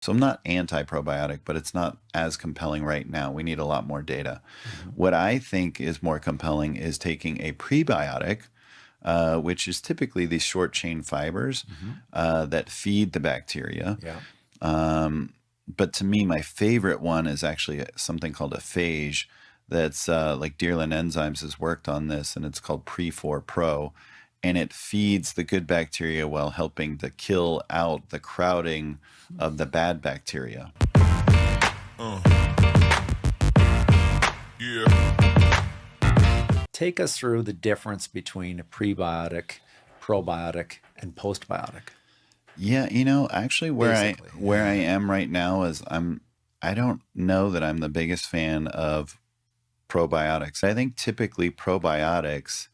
So I'm not anti-probiotic, but it's not as compelling right now. We need a lot more data. What I think is more compelling is taking a prebiotic, which is typically these short chain fibers that feed the bacteria. But to me, my favorite one is actually something called a phage that's like Deerland Enzymes has worked on this, and it's called Pre4 Pro. And it feeds the good bacteria while helping to kill out the crowding of the bad bacteria. Take us through the difference between a prebiotic, probiotic, and postbiotic. Yeah, actually where I am right now is I don't know that I'm the biggest fan of probiotics. I think typically probiotics,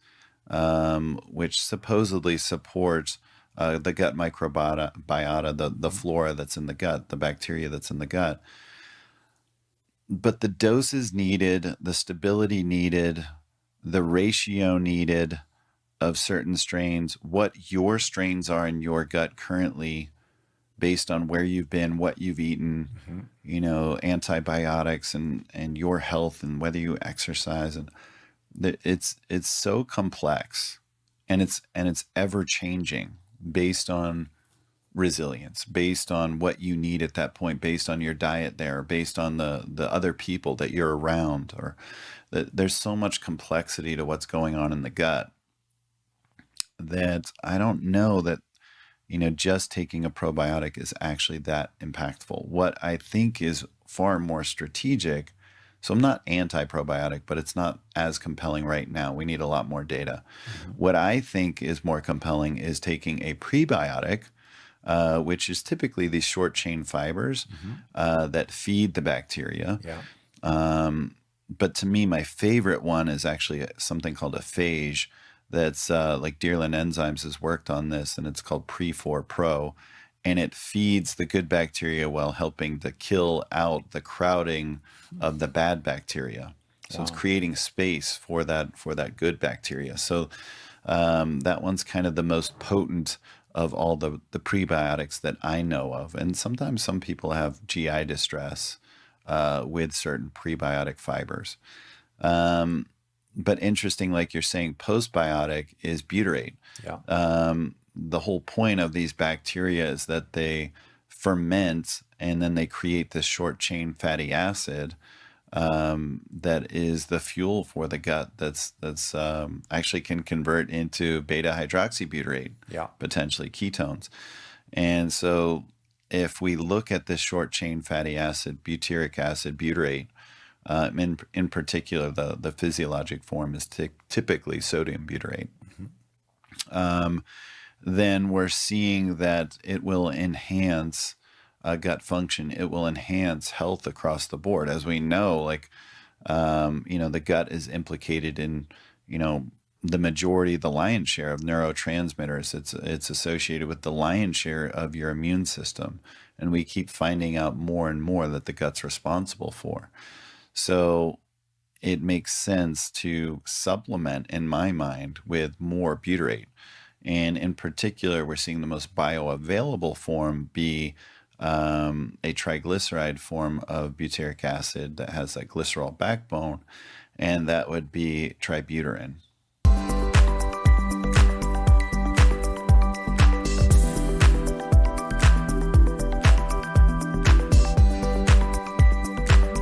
which supposedly supports the gut microbiota, the flora that's in the gut, the bacteria that's in the gut. But the doses needed, the stability needed, the ratio needed of certain strains, what your strains are in your gut currently based on where you've been, what you've eaten, antibiotics and your health and whether you exercise, and it's so complex, and it's ever changing based on resilience, based on what you need at that point, based on your diet there, based on the other people that you're around, or there's so much complexity to what's going on in the gut that I don't know that just taking a probiotic is actually that impactful. What I think is far more strategic, so I'm not anti-probiotic, but it's not as compelling right now. We need a lot more data. What I think is more compelling is taking a prebiotic, which is typically these short chain fibers that feed the bacteria. But to me, my favorite one is actually something called a phage that's like Deerland Enzymes has worked on this, and it's called Pre4 Pro. And it feeds the good bacteria while helping to kill out the crowding of the bad bacteria. So it's creating space for that good bacteria. So that one's kind of the most potent of all the prebiotics that I know of. And sometimes some people have GI distress with certain prebiotic fibers. But interesting, like you're saying, postbiotic is butyrate. The whole point of these bacteria is that they ferment and then they create this short chain fatty acid that is the fuel for the gut that's actually can convert into beta hydroxybutyrate, potentially ketones. And so if we look at this short chain fatty acid, butyric acid, butyrate, in particular, the physiologic form is typically sodium butyrate. Then we're seeing that it will enhance gut function. It will enhance health across the board. As we know, the gut is implicated in, the majority, the lion's share of neurotransmitters. It's associated with the lion's share of your immune system. And we keep finding out more and more that the gut's responsible for. So it makes sense to supplement, in my mind, with more butyrate. And in particular, we're seeing the most bioavailable form be a triglyceride form of butyric acid that has a glycerol backbone, and that would be tributyrin.